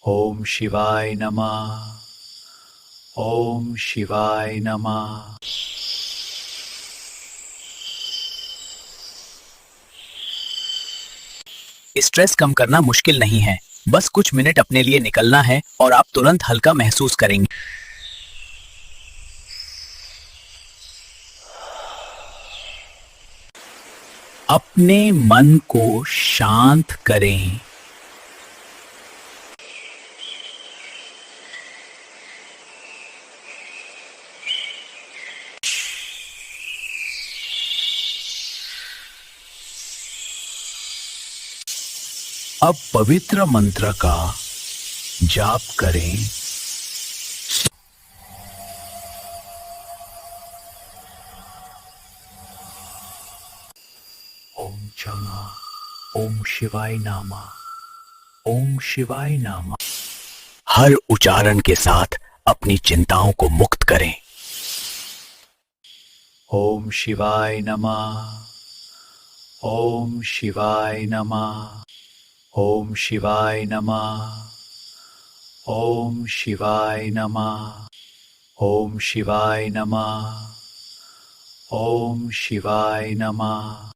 ओम शिवाय नमः। ओम शिवाय नमः। स्ट्रेस कम करना मुश्किल नहीं है, बस कुछ मिनट अपने लिए निकलना है और आप तुरंत हल्का महसूस करेंगे। अपने मन को शांत करें। अब पवित्र मंत्र का जाप करें। ओम क्षमा। ओम शिवाय नामा। ओम शिवाय नामा। हर उच्चारण के साथ अपनी चिंताओं को मुक्त करें। ओम शिवाय नमः। ओम शिवाय नमः। ओम शिवाय नमः। ओम शिवाय नमः। ओम शिवाय नमः। ओम शिवाय नमः।